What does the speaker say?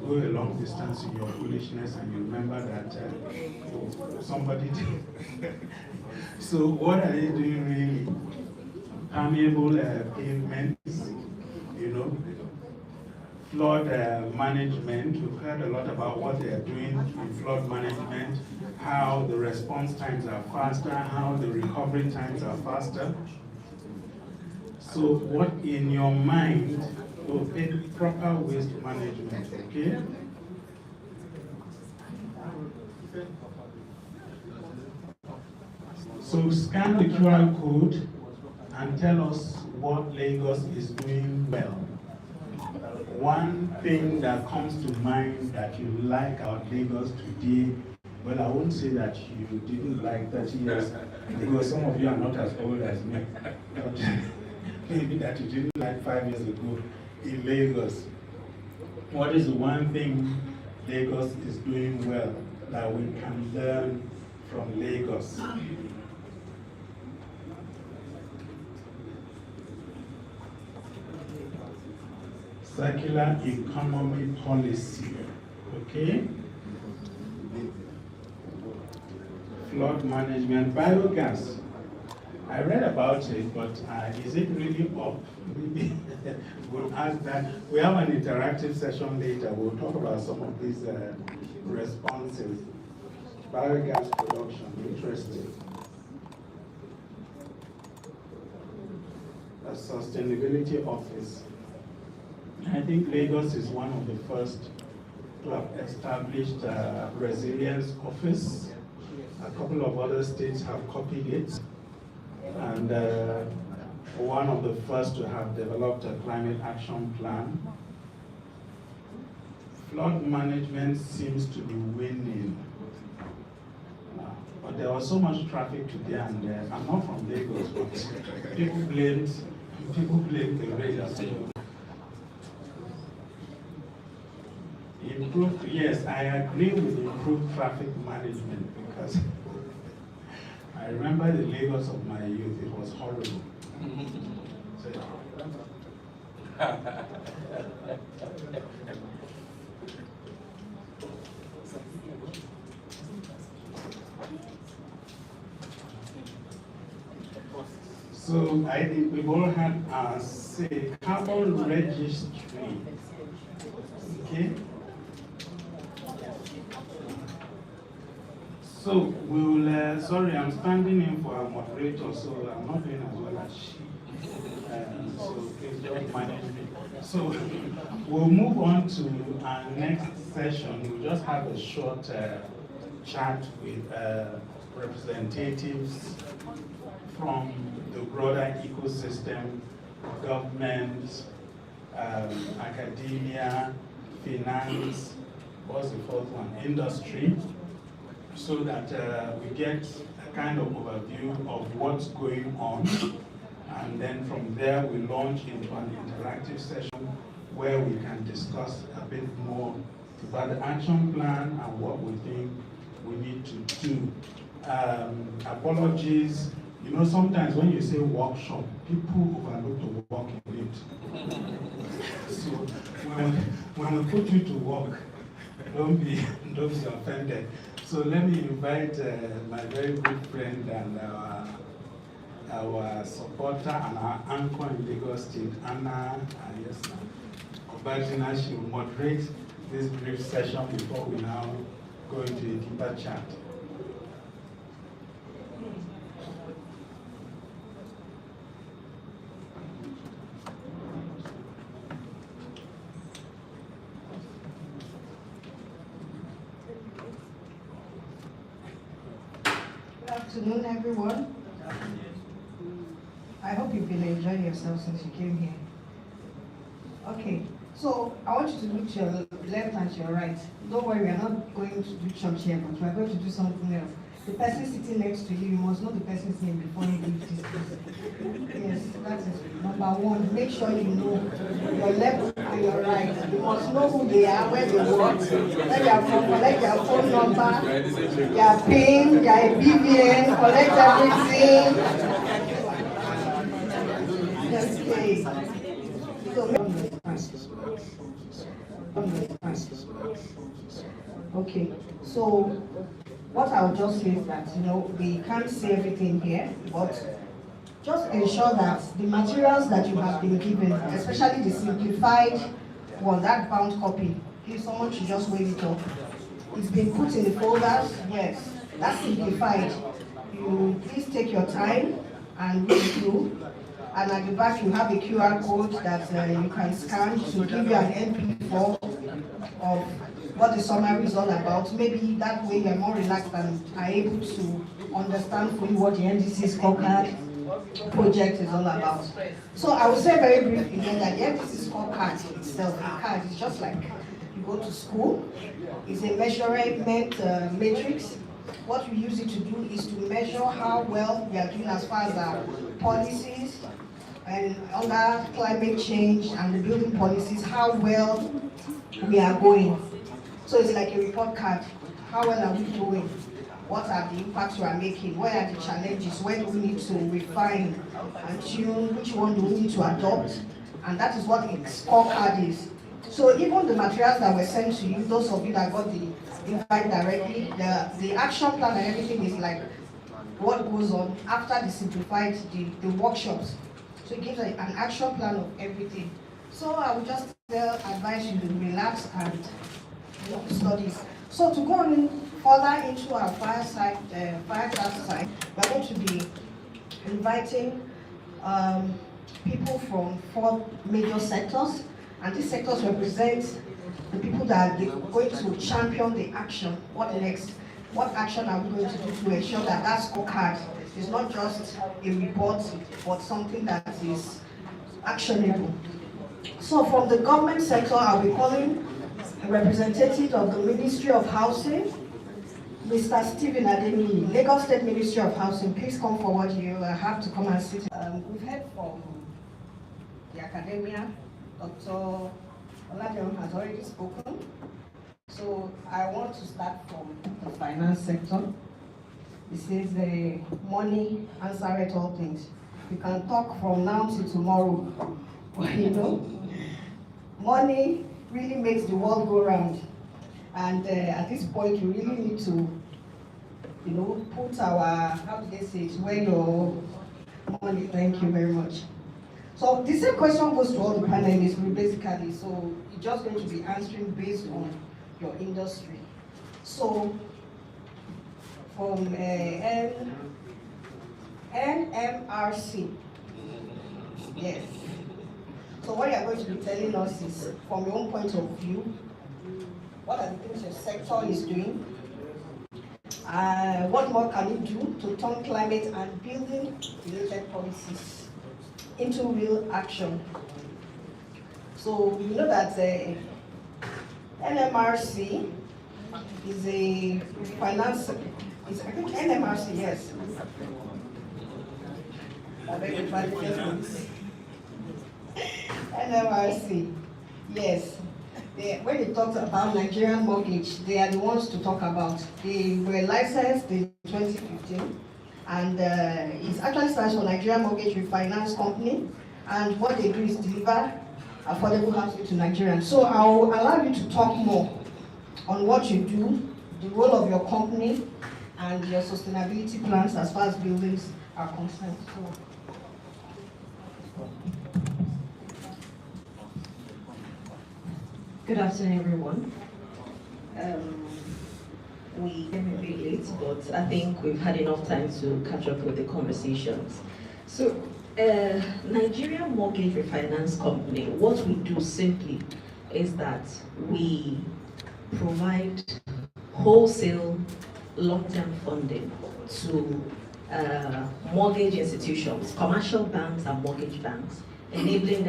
go a long distance in your foolishness and you remember that somebody did. So what are they doing really? Permeable pavements, flood management. You've heard a lot about what they are doing in flood management, how the response times are faster, how the recovery times are faster. So what in your mind will be proper waste management, okay? So scan the QR code and tell us what Lagos is doing well. One thing that comes to mind that you like about Lagos today, well, I won't say that you didn't like 30 years, because some of you are not as old as me. But maybe that you didn't like 5 years ago in Lagos. What is the one thing Lagos is doing well that we can learn from Lagos? Circular economy policy, okay? Flood management, biogas. I read about it, but is it really up? Maybe we'll ask that. We have an interactive session later. We'll talk about some of these responses. Biogas production, interesting. A sustainability office. I think Lagos is one of the first to have established a resilience office. A couple of other states have copied it. And one of the first to have developed a climate action plan. Flood management seems to be winning. But there was so much traffic today and there. I'm not from Lagos, but people blamed the rain. Improved, yes, I agree with improved traffic management because I remember the Lagos of my youth, it was horrible. So I think we've all had our say, carbon registry, okay? So we'll, sorry, I'm standing in for a moderator, so I'm not doing as well as she. So please don't manage me. So we'll move on to our next session. We'll just have a short chat with representatives from the broader ecosystem, government, academia, finance, what's the fourth one? Industry. So that we get a kind of overview of what's going on, and then from there we launch into an interactive session where we can discuss a bit more about the action plan and what we think we need to do. Apologies, sometimes when you say workshop, people overlook the work in it. So when we put you to work, don't be offended. So let me invite my very good friend and our supporter and our anchor in Lagos State, Anna Obajina. She will moderate this brief session before we now go into a deeper chat. Good afternoon, everyone. I hope you've been enjoying yourself since you came here. Okay, so I want you to look to your left and to your right. Don't worry, we are not going to do church here, but we are going to do something else. The person sitting next to you, you must know the person's name before you leave this place. Yes, that is number one. Make sure you know your left and your right. You must know who they are, where they work, where they are from, collect their phone number, their PIN, their BVN, collect everything. Okay. So, Okay, so what I'll just say is that, we can't see everything here, but just ensure that the materials that you have been given, especially the simplified one, that bound copy, if someone should just wave it up. It's been put in the folders, yes, that's simplified. You please take your time and read through. And at the back you have a QR code that you can scan to give you an MP4 of what the summary is all about. Maybe that way you're more relaxed and are able to understand fully what the NDC Scorecard project is all about. So I will say very briefly then that the NDC Scorecard itself, the card is just like you go to school. It's a measurement matrix. What we use it to do is to measure how well we are doing as far as our policies and under climate change and the building policies, how well we are going. So it's like a report card. How well are we doing? What are the impacts we are making? Where are the challenges? Where do we need to refine and tune? Which one do we need to adopt? And that is what a scorecard is. So even the materials that were sent to you, those of you that got the invite directly, the action plan and everything is like what goes on after the simplified, the workshops. So it gives an action plan of everything. So I would just advise you to relax and studies. So to go on further into our fireside side, we're going to be inviting people from 4 major sectors, and these sectors represent the people that are going to champion the action. What next? What action are we going to do to ensure that that scorecard is not just a report, but something that is actionable? So from the government sector, I'll be calling a representative of the Ministry of Housing, Mr. Stephen Adeniyi, Lagos State Ministry of Housing. Please come forward. You have to come and sit. We've heard from the academia. Dr. Oladeon has already spoken. So I want to start from the finance sector. It says the money answereth all things. We can talk from now till tomorrow. Money really makes the world go round. And at this point, we really need to, put our, how do they say it, where your money. Thank you very much. So the same question goes to all the panelists, basically. So you're just going to be answering based on your industry. So from NMRC, yes. So what you're going to be telling us is, from your own point of view, what are the things your sector is doing? What more can you do to turn climate and building related policies into real action? So we know that NMRC is a finance, I think NMRC, yes. NMRC, yes. When they talk about Nigerian mortgage, they are the ones to talk about. They were licensed in 2015, and it actually stands for Nigerian Mortgage Refinance Company. And what they do is deliver affordable housing to Nigerians. So I'll allow you to talk more on what you do, the role of your company, and your sustainability plans as far as buildings are concerned. So. Good afternoon, everyone. We came a bit late, but I think we've had enough time to catch up with the conversations. So, Nigerian Mortgage Refinance Company, what we do simply is that we provide wholesale long-term funding to mortgage institutions, commercial banks and mortgage banks, enabling them